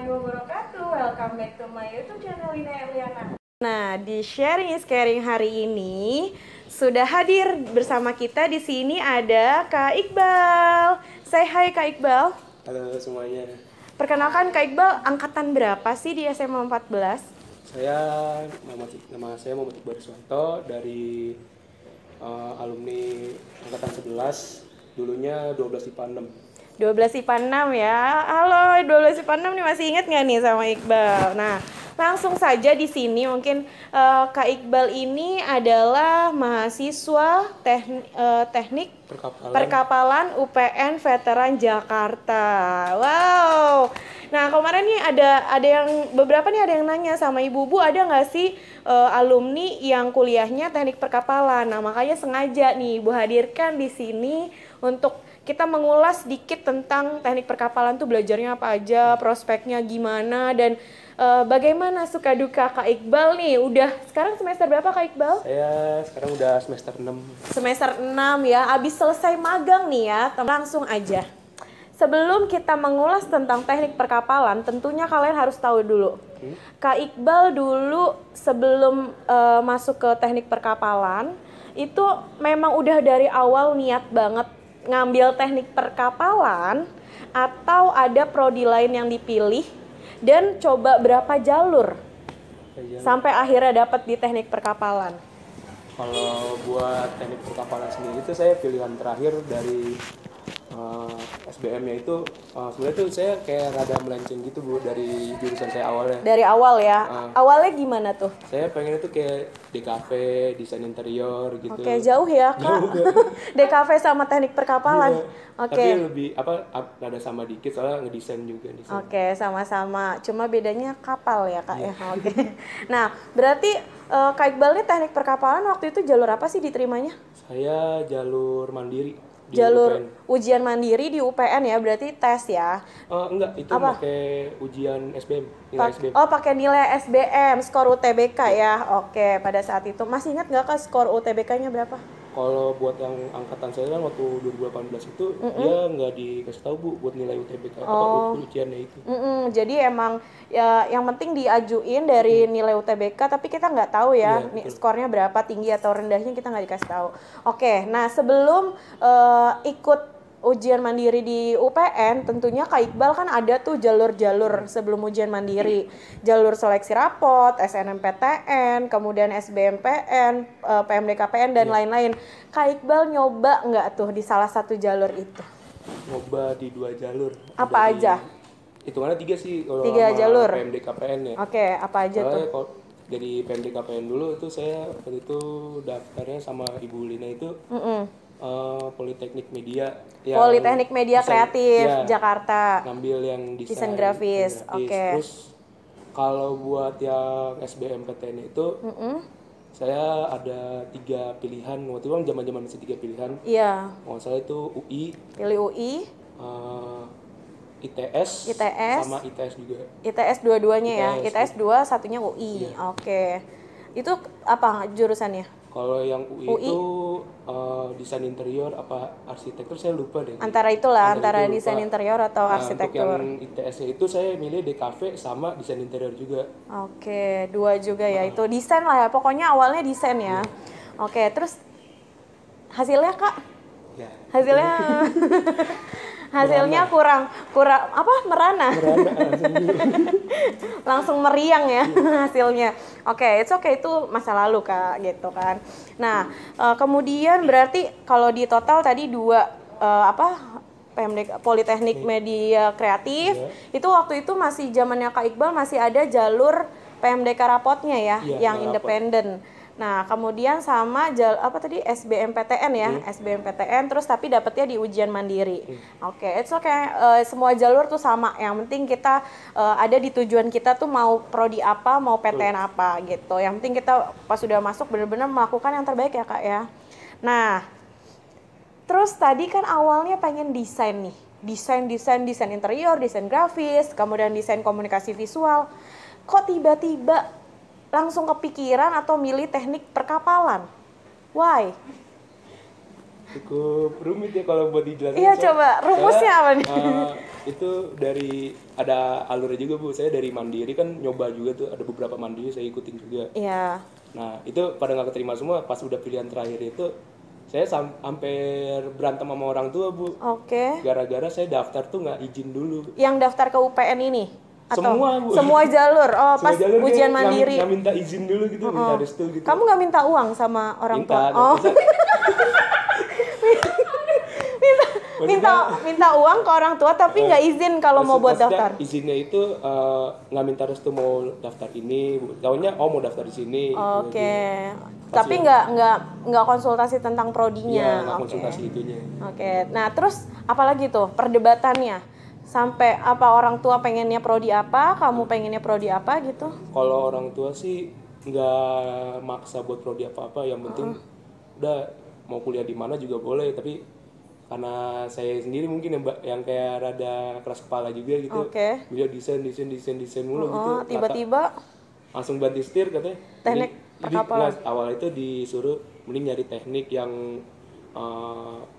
warahmatullahi wabarakatuh. Welcome back to my YouTube channel Lina Eliana. Nah, di Sharing is Caring hari ini sudah hadir bersama kita di sini ada Kak Iqbal. Say hi Kak Iqbal. Halo semuanya. Perkenalkan Kak Iqbal, angkatan berapa sih di SMA 14? Nama saya Muhammad Iqbal Riswanto dari alumni angkatan 11, dulunya 12 IPA 6. 12 IPA 6 ya. Halo, 12 IPA 6 nih masih ingat nggak nih sama Iqbal? Nah, langsung saja di sini mungkin Kak Iqbal ini adalah mahasiswa teknik perkapalan UPN Veteran Jakarta. Wow. Nah, kemarin nih ada yang beberapa nih ada yang nanya sama ibu-ibu, ada nggak sih alumni yang kuliahnya teknik perkapalan? Nah, makanya sengaja nih Ibu hadirkan di sini untuk kita mengulas sedikit tentang teknik perkapalan tuh belajarnya apa aja, prospeknya gimana, dan bagaimana suka duka Kak Iqbal nih. Udah sekarang semester berapa Kak Iqbal? Saya sekarang udah semester 6. Semester 6 ya, abis selesai magang nih ya, langsung aja. Sebelum kita mengulas tentang teknik perkapalan, tentunya kalian harus tahu dulu. Kak Iqbal dulu sebelum masuk ke teknik perkapalan, itu memang udah dari awal niat banget ngambil teknik perkapalan atau ada prodi lain yang dipilih dan coba berapa jalur sampai akhirnya dapat di teknik perkapalan? Kalau buat teknik perkapalan sendiri itu saya pilihan terakhir dari SBM-nya itu sebenarnya tuh saya kayak rada melenceng gitu Bu dari jurusan saya awalnya. Dari awal ya? Awalnya gimana tuh? Saya pengen itu kayak DKV, desain interior gitu. Oke, jauh ya Kak. DKV sama teknik perkapalan. Iya. Oke. Tapi lebih rada sama dikit soalnya ngedesain juga. Oke, sama-sama. Cuma bedanya kapal ya Kak ya. Oke. Nah, berarti Kak Iqbal ini teknik perkapalan waktu itu jalur apa sih diterimanya? Saya jalur mandiri. Jalur UPN. Ujian mandiri di UPN ya, berarti tes ya? Enggak, itu pakai ujian SBM, nilai SBM. Oh, pakai nilai SBM, skor UTBK ya. Oke, pada saat itu masih ingat nggak Kak skor UTBK-nya berapa? Kalau buat yang angkatan saya kan waktu 2018 itu dia nggak dikasih tahu Bu buat nilai UTBK apa ujiannya itu. Jadi emang ya yang penting diajuin dari nilai UTBK, tapi kita nggak tahu ya skornya berapa, tinggi atau rendahnya kita nggak dikasih tahu. Oke, nah sebelum ikut ujian mandiri di UPN, tentunya Kak Iqbal kan ada tuh jalur-jalur sebelum ujian mandiri. Jalur seleksi rapot, SNMPTN, kemudian SBMPN, PMDKPN, dan lain-lain. Kak Iqbal nyoba nggak tuh di salah satu jalur itu? Nyoba di 2 jalur. Apa aja? Hitungannya 3 sih kalau 3 jalur. PMDKPN ya. Oke, apa aja tuh? Kalau jadi PMDKPN dulu itu saya waktu itu daftarnya sama Ibu Lina itu Politeknik Media. Politeknik Media Kreatif ya, Jakarta. Ngambil yang desain grafis. Oke. Terus kalau buat yang SBMPTN itu saya ada 3 pilihan. Waktu itu kan zaman-zaman masih 3 pilihan. Iya. Kalau saya itu UI. Pilih UI. ITS. Sama ITS juga. ITS dua-duanya ya. ITS 2, satunya UI. Iya. Oke. Itu apa jurusannya? Kalau yang UI itu desain interior apa arsitektur saya lupa deh. Antara itulah, antara desain interior atau arsitektur. Untuk yang ITS-nya itu saya milih DKV sama desain interior juga. Oke, 2 juga ya. Itu desain lah ya. Pokoknya awalnya desain ya. Oke, terus hasilnya Kak? Ya. Hasilnya kurang apa merana langsung meriang ya hasilnya. Oke, it's okay, itu masa lalu Kak gitu kan. Nah, kemudian berarti kalau di total tadi 2 Politeknik Media Kreatif itu waktu itu masih zamannya Kak Iqbal masih ada jalur PMDK rapotnya ya, yang independen. Nah, kemudian sama SBMPTN ya, SBMPTN terus tapi dapetnya di ujian mandiri. Oke, it's okay. Semua jalur tuh sama. Yang penting kita ada di tujuan kita tuh mau prodi apa, mau PTN apa gitu. Yang penting kita pas sudah masuk benar-benar melakukan yang terbaik ya Kak ya. Nah, terus tadi kan awalnya pengen desain nih. Desain interior, desain grafis, kemudian desain komunikasi visual. Kok tiba-tiba langsung kepikiran atau milih teknik perkapalan? Why? cukup rumit ya kalau buat dijelasin. Iya, coba rumusnya apa nih? Itu dari ada alurnya juga Bu. Saya dari mandiri kan nyoba juga tuh, ada beberapa mandiri saya ikutin juga. Iya. Nah itu pada nggak keterima semua. Pas udah pilihan terakhir itu saya hampir berantem sama orang tua Bu. Oke. Gara-gara saya daftar tuh nggak izin dulu. Yang daftar ke UPN ini? Atau Semua, Bu. semua jalur. Oh, Semua pas jalur dia ujian mandiri. Nggak minta izin dulu gitu, minta restu gitu. Kamu nggak minta uang sama orang Minta, tua? Oh. minta uang ke orang tua tapi nggak izin kalau mau buat Maksudnya daftar. izinnya itu nggak minta restu mau daftar ini, tahunya mau daftar di sini. Oke. Gitu. Tapi nggak konsultasi tentang Iya, prodinya. nggak Oke. konsultasi itunya. Oke. Nah, terus apalagi tuh perdebatannya? Sampai apa orang tua pengennya prodi apa, kamu pengennya prodi apa gitu? Kalau orang tua sih nggak maksa buat prodi apa-apa, yang penting udah mau kuliah di mana juga boleh, tapi karena saya sendiri mungkin yang kayak rada keras kepala juga gitu. Oke. Beliau desain mulu gitu. Tiba-tiba Langsung banting setir katanya. teknik perkapalan. Awal itu disuruh mending nyari teknik yang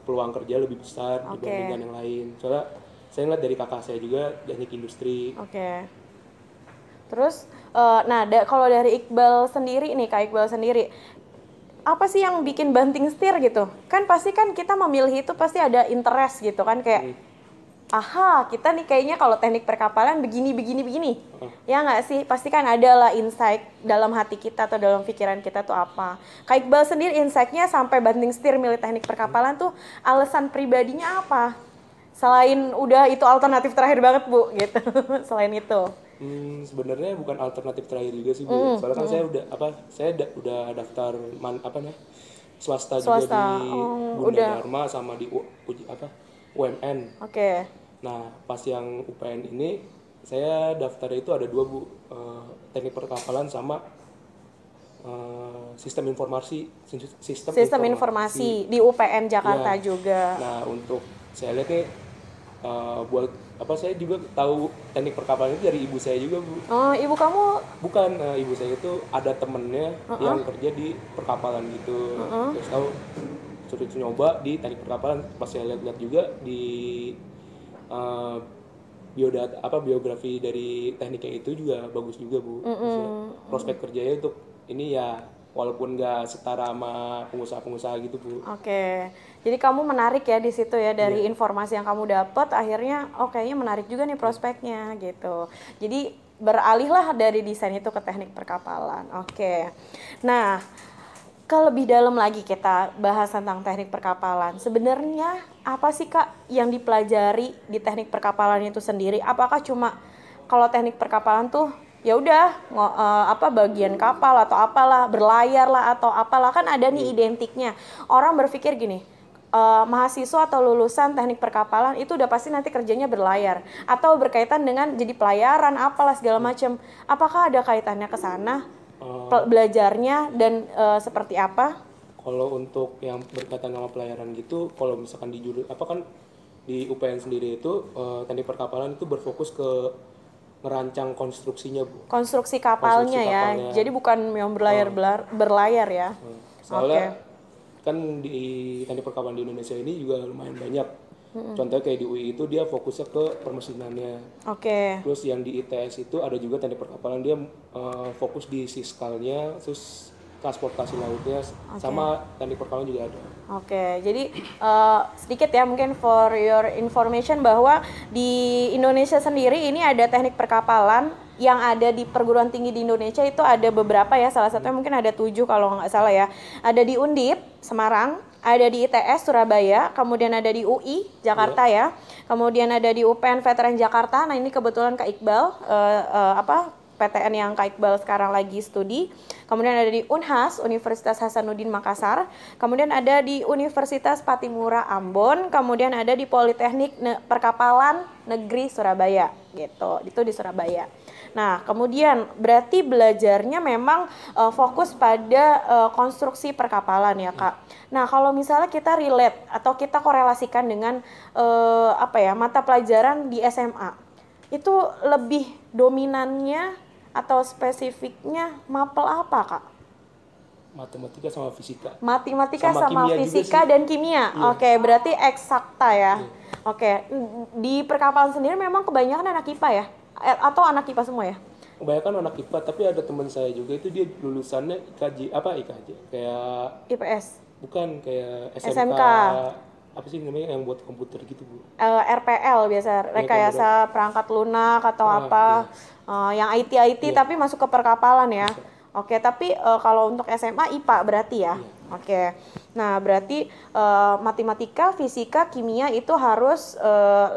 peluang kerja lebih besar dibandingkan yang lain. Soalnya saya ngeliat dari kakak saya juga teknik industri. Oke. Terus, nah kalau dari Iqbal sendiri nih, Kak Iqbal sendiri, apa sih yang bikin banting setir gitu? Kan pasti kan kita memilih itu pasti ada interest gitu kan, kayak, aha, kita nih kayaknya kalau teknik perkapalan begini. Ya nggak sih? Pasti kan ada lah insight dalam hati kita atau dalam pikiran kita tuh apa. Kak Iqbal sendiri insight-nya sampai banting setir milih teknik perkapalan tuh alasan pribadinya apa? Selain udah itu alternatif terakhir banget Bu, gitu. Selain itu. Sebenarnya bukan alternatif terakhir juga sih Bu. Soalnya kan saya udah daftar swasta juga di Bunda Dharma sama di UMN. Oke. Nah pas yang UPN ini saya daftar itu ada 2 Bu, teknik perkapalan sama sistem informasi di UPN Jakarta Ya. juga. Nah untuk saya lihat nih buat saya juga tahu teknik perkapalan itu dari ibu saya juga Bu. Oh, ibu kamu? Bukan, ibu saya itu ada temennya yang kerja di perkapalan gitu. Terus tahu suruh nyoba di teknik perkapalan. Pas saya lihat juga di biografi dari tekniknya itu juga bagus juga Bu. Prospek kerjanya untuk ini ya walaupun nggak setara sama pengusaha-pengusaha gitu Bu. Oke. Jadi kamu menarik ya di situ ya dari informasi yang kamu dapat, akhirnya kayaknya menarik juga nih prospeknya gitu. Jadi beralihlah dari desain itu ke teknik perkapalan. Oke. Nah, lebih dalam lagi kita bahas tentang teknik perkapalan. Sebenarnya apa sih Kak yang dipelajari di teknik perkapalan itu sendiri? Apakah cuma kalau teknik perkapalan tuh ya udah bagian kapal atau apalah, berlayar lah atau apalah, kan ada nih identiknya. Orang berpikir gini, mahasiswa atau lulusan teknik perkapalan itu udah pasti nanti kerjanya berlayar atau berkaitan dengan jadi pelayaran apalah segala macam. Apakah ada kaitannya ke sana belajarnya dan seperti apa? Kalau untuk yang berkaitan sama pelayaran gitu, kalau misalkan di di UPN sendiri itu teknik perkapalan itu berfokus ke ngerancang konstruksinya Bu. Konstruksi kapalnya ya. Jadi bukan yang berlayar ya. Soalnya kan di teknik perkapalan di Indonesia ini juga lumayan banyak. Contohnya kayak di UI itu dia fokusnya ke permesinannya. Oke. Terus yang di ITS itu ada juga teknik perkapalan, dia fokus di siskalnya, terus transportasi lautnya, sama teknik perkapalan juga ada. Oke, jadi sedikit ya mungkin for your information bahwa di Indonesia sendiri ini ada teknik perkapalan yang ada di perguruan tinggi di Indonesia itu ada beberapa ya, salah satunya mungkin ada 7 kalau nggak salah ya. Ada di Undip, Semarang, ada di ITS Surabaya, kemudian ada di UI Jakarta ya, kemudian ada di UPN Veteran Jakarta. Nah ini kebetulan Kak Iqbal PTN yang Kak Iqbal sekarang lagi studi. Kemudian ada di Unhas, Universitas Hasanuddin Makassar. Kemudian ada di Universitas Patimura Ambon. Kemudian ada di Politeknik Perkapalan Negeri Surabaya. Gitu, itu di Surabaya. Nah, kemudian berarti belajarnya memang fokus pada konstruksi perkapalan ya Kak. Nah, kalau misalnya kita relate atau kita korelasikan dengan mata pelajaran di SMA, itu lebih dominannya atau spesifiknya mapel apa Kak? Matematika sama fisika. Matematika Sama sama kimia juga fisika sih. dan kimia. Iya. Oke, berarti eksakta ya. Iya. Oke, di perkapalan sendiri memang kebanyakan anak IPA ya? Atau anak IPA semua ya? Kebanyakan anak IPA, tapi ada teman saya juga itu dia lulusannya IKJ, kayak IPS, bukan kayak SMK, SMK. apa sih namanya yang buat komputer gitu Bu. RPL biasa, rekayasa perangkat lunak atau apa, yang IT Iya. tapi masuk ke perkapalan ya. Bisa. Oke, tapi kalau untuk SMA IPA berarti ya. Iya. Oke, nah berarti matematika, fisika, kimia itu harus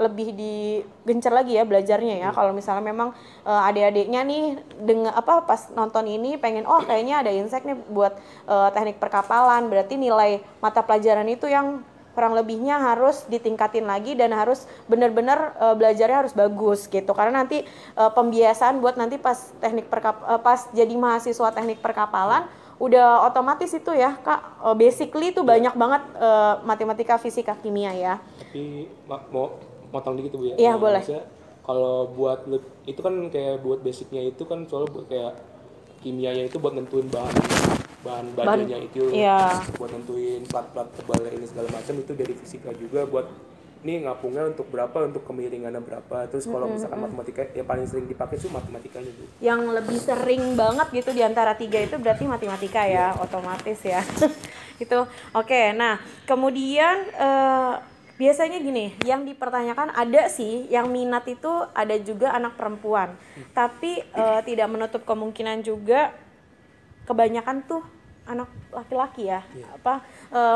lebih digencar lagi ya belajarnya ya. Kalau misalnya memang adik-adiknya nih dengan apa pas nonton ini pengen kayaknya ada insight nih buat teknik perkapalan, berarti nilai mata pelajaran itu yang kurang lebihnya harus ditingkatin lagi dan harus benar-benar belajarnya harus bagus gitu, karena nanti pembiasaan buat nanti pas pas jadi mahasiswa teknik perkapalan udah otomatis itu ya Kak, basically itu banyak banget matematika, fisika, kimia ya. Tapi mau motong dikit Bu ya. Iya, boleh. Maksudnya, kalau buat itu kan kayak buat basicnya itu kan soalnya buat kayak kimianya itu buat nentuin bahan bajunya itu, iya. buat nentuin plat-plat tebalnya ini segala macam, itu dari fisika juga buat ini ngapungnya untuk berapa, untuk kemiringannya berapa. Terus kalau misalkan matematika yang paling sering dipakai itu matematikanya Bu. Yang lebih sering banget gitu di antara tiga itu berarti matematika ya, otomatis ya. Gitu. Oke, nah kemudian biasanya gini, yang dipertanyakan ada sih yang minat itu ada juga anak perempuan, tapi tidak menutup kemungkinan juga kebanyakan tuh anak laki-laki ya,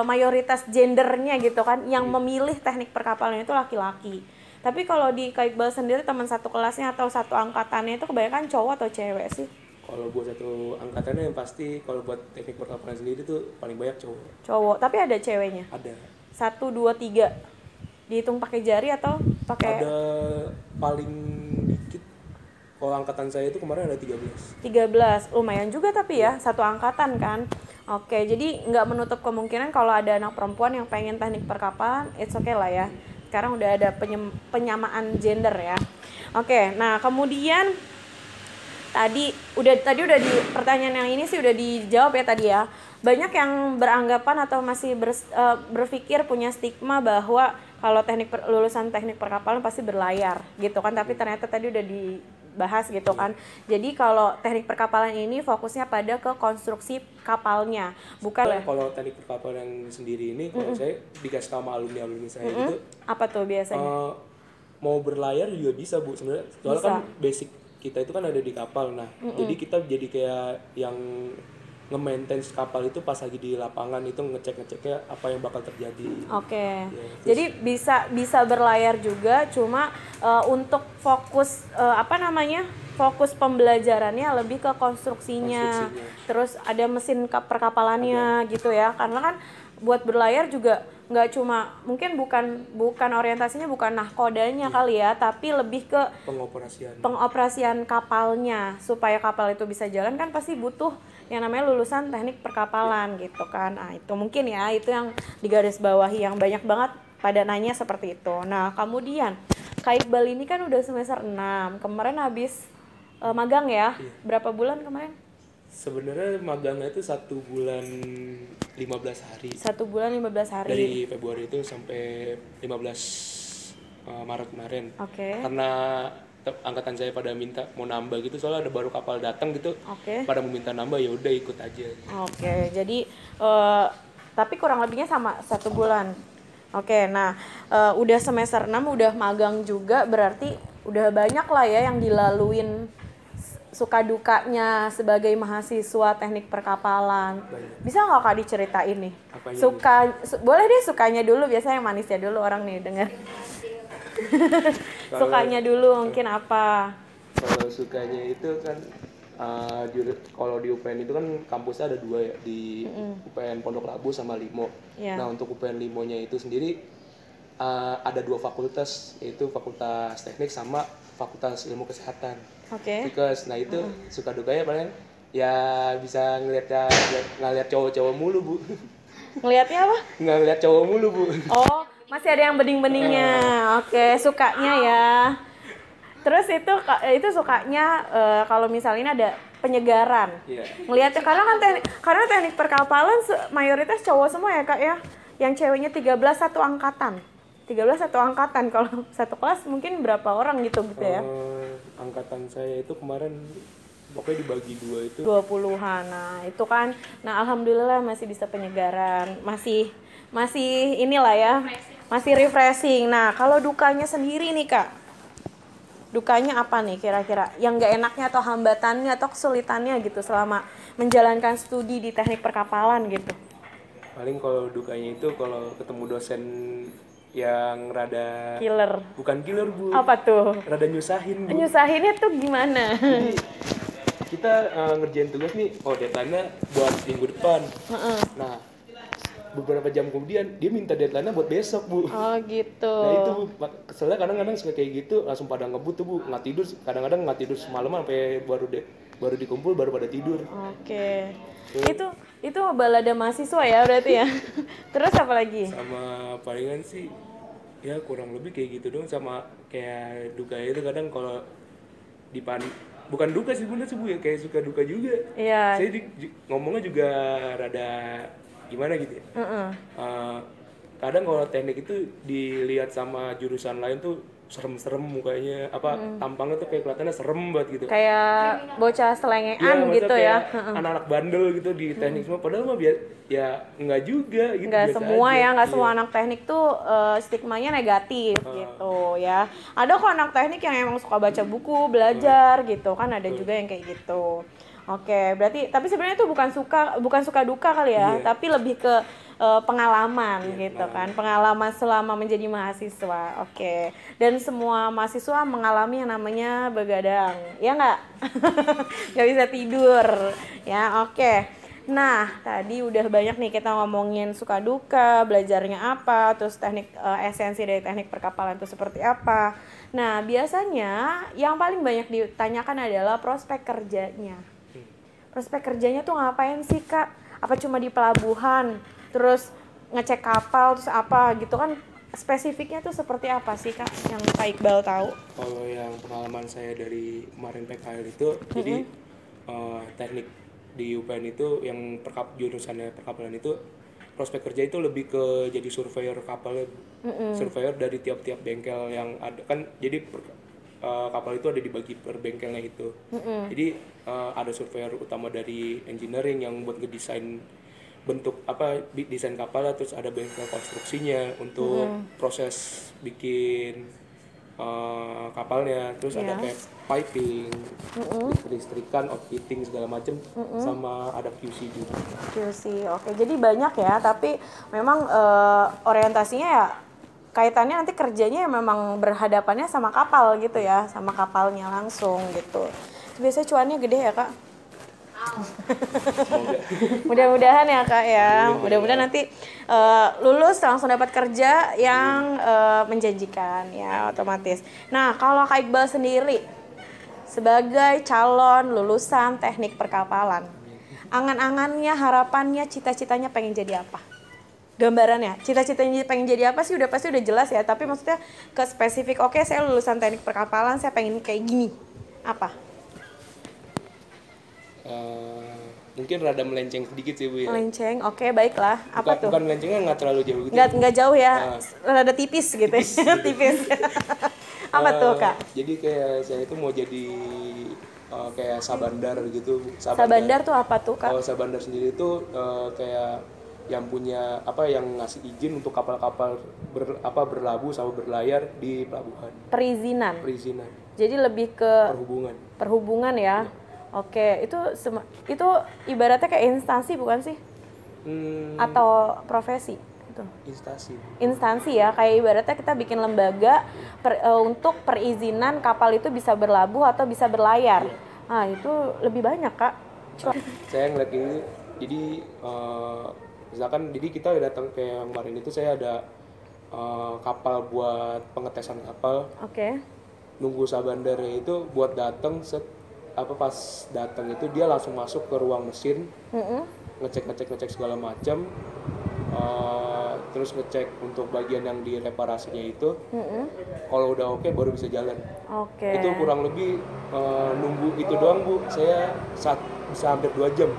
mayoritas gendernya gitu kan, yang memilih teknik perkapalan itu laki-laki. Tapi kalau di Kak Iqbal sendiri, teman satu kelasnya atau satu angkatannya itu kebanyakan cowok atau cewek sih? Kalau buat satu angkatannya yang pasti kalau buat teknik perkapalan sendiri tuh paling banyak cowok. Cowok, tapi ada ceweknya? Ada. 1, 2, 3. Dihitung pakai jari atau pakai? Ada paling dikit. Kalau angkatan saya itu kemarin ada 13. 13, lumayan juga tapi ya, satu angkatan kan. Oke, jadi nggak menutup kemungkinan kalau ada anak perempuan yang pengen teknik perkapalan, it's okay lah ya. Sekarang udah ada penyamaan gender ya. Oke, nah kemudian tadi udah di pertanyaan yang ini sih udah dijawab ya tadi ya. Banyak yang beranggapan atau masih berpikir punya stigma bahwa kalau lulusan teknik perkapalan pasti berlayar gitu kan, tapi ternyata tadi udah dibahas gitu kan. Jadi kalau teknik perkapalan ini fokusnya pada ke konstruksi kapalnya, bukan. Kalau teknik perkapalan yang sendiri ini, kalau saya dikasih sama alumni saya gitu, apa tuh biasanya? mau berlayar juga bisa Bu sebenarnya. Soalnya kan basic kita itu kan ada di kapal. Nah, jadi kita jadi kayak yang nge-maintain kapal itu pas lagi di lapangan itu ngecek-ngeceknya apa yang bakal terjadi. Oke. Ya, Jadi bisa berlayar juga, cuma untuk fokus fokus pembelajarannya lebih ke konstruksinya. Terus ada mesin perkapalannya gitu ya. Karena kan buat berlayar juga nggak cuma, mungkin bukan orientasinya bukan nahkodanya kali ya, tapi lebih ke pengoperasian kapalnya. Supaya kapal itu bisa jalan kan pasti butuh yang namanya lulusan teknik perkapalan gitu kan. Nah itu mungkin ya, itu yang digarisbawahi, yang banyak banget pada nanya seperti itu. Nah kemudian Kak Iqbal ini kan udah semester 6, kemarin habis magang ya. Berapa bulan kemarin? Sebenarnya magangnya itu 1 bulan 15 hari. 1 bulan 15 hari. Dari Februari itu sampai 15 Maret kemarin. Oke. Karena angkatan saya pada minta mau nambah gitu, soalnya ada baru kapal datang gitu. Pada mau minta nambah, ya udah ikut aja. Oke, jadi tapi kurang lebihnya sama 1 bulan. Oke, nah udah semester 6 udah magang juga, berarti udah banyak lah ya yang dilaluin suka dukanya sebagai mahasiswa teknik perkapalan. Bisa nggak Kak diceritain nih? Boleh deh sukanya dulu, biasanya yang manisnya dulu orang nih denger. Sukanya dulu mungkin apa? Kalau sukanya itu kan kalau di UPN itu kan kampusnya ada 2 ya, di UPN Pondok Labu sama Limo. Nah untuk UPN Limonya itu sendiri ada 2 fakultas, yaitu Fakultas Teknik sama Fakultas Ilmu Kesehatan. Nah itu suka dukanya paling ya bisa ngeliat cowok-cowok mulu Bu. Ngeliatnya apa? Ngeliat cowok mulu Bu. Oh, masih ada yang bening-beningnya. Oke, sukanya ya. Terus itu sukanya kalau misalnya ada penyegaran. Iya. Ngelihatnya karena teknik perkapalan mayoritas cowok semua ya Kak ya. Yang ceweknya 13 satu angkatan. 13 satu angkatan, kalau satu kelas mungkin berapa orang gitu ya? Angkatan saya itu kemarin pokoknya dibagi 2 itu 20-an. Nah, itu kan. Nah, alhamdulillah masih bisa penyegaran. Masih inilah ya. Masih refreshing. Nah, kalau dukanya sendiri nih Kak. Dukanya apa nih kira-kira? Yang nggak enaknya atau hambatannya atau kesulitannya gitu selama menjalankan studi di teknik perkapalan gitu? paling kalau dukanya itu kalau ketemu dosen yang rada Killer. bukan killer Bu, Apa tuh? rada nyusahin Bu. Nyusahinnya tuh gimana? Jadi kita ngerjain tugas nih, deadline-nya buat minggu depan. Nah, beberapa jam kemudian dia minta deadline-nya buat besok Bu. Oh gitu. Nah itu Bu, keselnya kadang-kadang suka kayak gitu, langsung pada ngebut tuh Bu, nggak tidur, kadang-kadang nggak tidur semalaman sampai baru dikumpul baru pada tidur. Oke. Itu balada mahasiswa ya berarti ya. Terus apa lagi? Sama palingan sih ya kurang lebih kayak gitu dong, sama kayak duka itu kadang kalau bukan duka sih Bunda sih Bu ya, kayak suka duka juga. Iya. Saya ngomongnya juga rada gimana gitu ya. Kadang kalau teknik itu dilihat sama jurusan lain tuh serem-serem mukanya, tampangnya tuh kayak kelihatannya serem banget gitu. Kayak bocah selengean Iya, gitu ya. Anak-anak bandel gitu di teknik semua, padahal mah ya enggak juga gitu. Nggak biasa semua aja. ya, nggak Iya. semua anak teknik tuh stigmanya negatif gitu ya. Ada kok anak teknik yang emang suka baca buku, belajar gitu kan, ada juga yang kayak gitu. Oke, berarti tapi sebenarnya itu bukan suka duka kali ya, tapi lebih ke pengalaman gitu kan, pengalaman selama menjadi mahasiswa. Oke, dan semua mahasiswa mengalami yang namanya begadang, ya nggak? Nggak bisa tidur, ya. Oke. Nah, tadi udah banyak nih kita ngomongin suka duka, belajarnya apa, terus teknik esensi dari teknik perkapalan itu seperti apa. Nah, biasanya yang paling banyak ditanyakan adalah prospek kerjanya. Prospek kerjanya tuh ngapain sih Kak? Apa cuma di pelabuhan, terus ngecek kapal, terus apa gitu kan? Spesifiknya tuh seperti apa sih Kak yang Kak Iqbal tahu? Kalau yang pengalaman saya dari kemarin PKL itu, jadi teknik di UPN itu yang jurusannya perkapalan itu, prospek kerja itu lebih ke jadi surveyor kapalnya, surveyor dari tiap-tiap bengkel yang ada kan. Jadi kapal itu ada dibagi per bengkelnya itu. Jadi ada surveyor utama dari engineering yang buat ngedesain bentuk desain kapal, terus ada bengkel konstruksinya untuk proses bikin kapalnya, terus ada kayak piping, listrikan, outfitting segala macem, sama ada QC juga. QC, oke. Jadi banyak ya, tapi memang orientasinya ya kaitannya nanti kerjanya memang berhadapannya sama kapal gitu ya, sama kapalnya langsung gitu. Biasanya cuannya gede ya Kak? Mudah-mudahan ya Kak ya, mudah-mudahan nanti lulus langsung dapat kerja yang menjanjikan ya otomatis. Nah kalau Kak Iqbal sendiri sebagai calon lulusan teknik perkapalan, angan-angannya, harapannya, cita-citanya pengen jadi apa? Gambarannya, cita-citanya pengen jadi apa sih pasti udah jelas ya, tapi maksudnya ke spesifik, oke saya lulusan teknik perkapalan, saya pengen kayak gini, apa? Mungkin rada melenceng sedikit sih Bu ya. Melenceng, oke baiklah, apa tuh? Bukan melencengnya nggak terlalu jauh gitu. Nggak jauh ya, rada tipis gitu ya, tipis. Apa tuh Kak? Jadi kayak saya itu mau jadi kayak sabandar gitu. Sabandar tuh apa tuh Kak? Kalau sabandar sendiri itu kayak yang punya yang ngasih izin untuk kapal-kapal berlabuh sama berlayar di pelabuhan. Perizinan. Jadi lebih ke perhubungan ya. Oke, itu ibaratnya kayak instansi bukan sih? Atau profesi? Itu. Instansi ya, kayak ibaratnya kita bikin lembaga untuk perizinan kapal itu bisa berlabuh atau bisa berlayar. Nah, itu lebih banyak Kak. Saya ngeliat ini, jadi misalkan kita datang ke yang kemarin itu, saya ada kapal buat pengetesan kapal. Oke. Nunggu sabandarnya itu buat datang pas datang itu dia langsung masuk ke ruang mesin, ngecek segala macam. terus ngecek untuk bagian yang direparasinya itu. Kalau udah oke baru bisa jalan. Oke. Itu kurang lebih nunggu itu doang Bu, saya bisa hampir 2 jam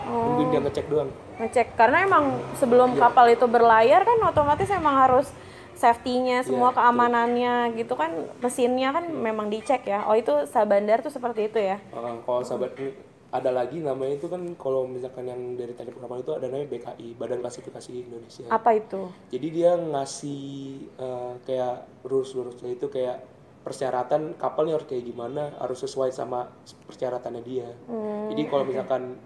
nungguin dia ngecek doang. Ngecek, karena emang sebelum kapal itu berlayar kan otomatis emang harus safety-nya, semua keamanannya gitu kan, mesinnya kan memang dicek ya. Oh itu Sabandar tuh seperti itu ya? Kalau sahabat ada lagi namanya itu kan, kalau misalkan yang dari teknik perkapalan itu ada namanya BKI, Badan Klasifikasi Indonesia. Apa itu? Jadi dia ngasih kayak rules-rulesnya itu, kayak persyaratan kapalnya harus kayak gimana, harus sesuai sama persyaratannya dia. Jadi kalau misalkan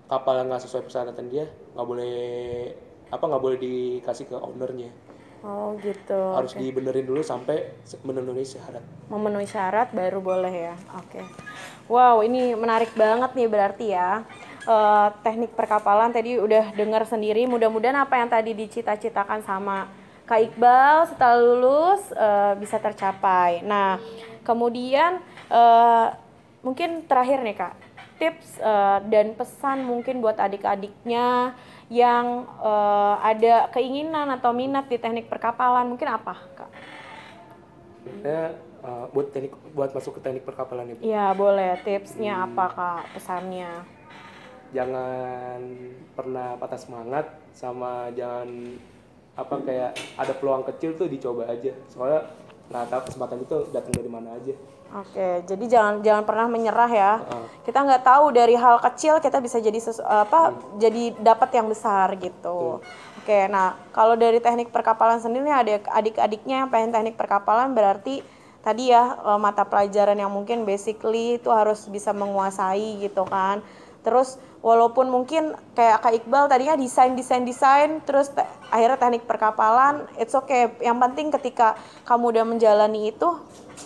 kapal yang nggak sesuai persyaratan dia, nggak boleh dikasih ke ownernya. Oh gitu. Harus dibenerin dulu sampai memenuhi syarat. Memenuhi syarat baru boleh ya. Oke. Wow, ini menarik banget nih berarti ya. Teknik perkapalan tadi udah dengar sendiri. Mudah-mudahan apa yang tadi dicita-citakan sama Kak Iqbal setelah lulus bisa tercapai. Nah, kemudian mungkin terakhir nih Kak, tips dan pesan mungkin buat adik-adiknya yang ada keinginan atau minat di teknik perkapalan, mungkin apa Kak? Buat masuk ke teknik perkapalan itu. Iya boleh, tipsnya apa Kak, pesannya? Jangan pernah patah semangat, sama jangan kayak ada peluang kecil tuh dicoba aja. Soalnya nggak tahu kesempatan itu datang dari mana aja. Oke, jadi jangan pernah menyerah ya. Kita nggak tahu dari hal kecil kita bisa jadi jadi dapat yang besar gitu. Oke, nah kalau dari teknik perkapalan sendiri ada adik-adiknya yang pengen teknik perkapalan, berarti tadi ya mata pelajaran yang mungkin basically itu harus bisa menguasai gitu kan. Terus walaupun mungkin kayak Kak Iqbal tadinya desain terus akhirnya teknik perkapalan, it's okay. Yang penting ketika kamu udah menjalani itu,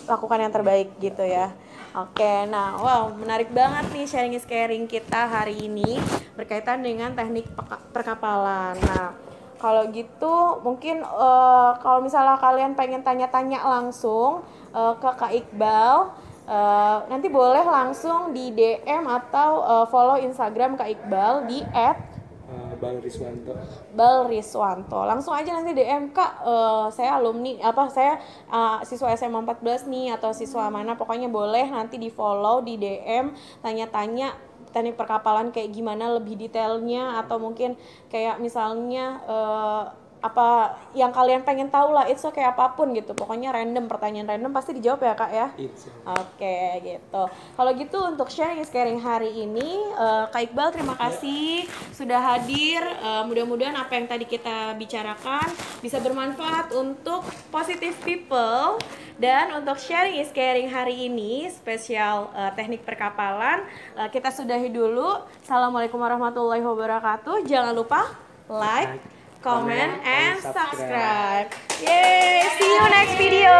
lakukan yang terbaik gitu ya. Oke, nah wow menarik banget nih sharing is caring kita hari ini berkaitan dengan teknik perkapalan. Nah kalau gitu mungkin kalau misalnya kalian pengen tanya-tanya langsung ke Kak Iqbal, nanti boleh langsung di DM atau follow Instagram Kak Iqbal di @balriswanto. Langsung aja nanti DM Kak, saya alumni saya siswa SMA 14 nih atau siswa mana, pokoknya boleh nanti di follow, di DM, tanya-tanya teknik perkapalan kayak gimana lebih detailnya, atau mungkin kayak misalnya apa yang kalian pengen tahu lah, it's okay, apapun gitu, pokoknya random, pertanyaan random pasti dijawab ya Kak ya. Oke gitu. Kalau gitu untuk sharing is caring hari ini, Kak Iqbal terima kasih sudah hadir. Mudah-mudahan apa yang tadi kita bicarakan bisa bermanfaat untuk positive people. Dan untuk sharing is caring hari ini spesial teknik perkapalan, kita sudahi dulu. Assalamualaikum warahmatullahi wabarakatuh. Jangan lupa like, comment, and subscribe. Yay! See you next video.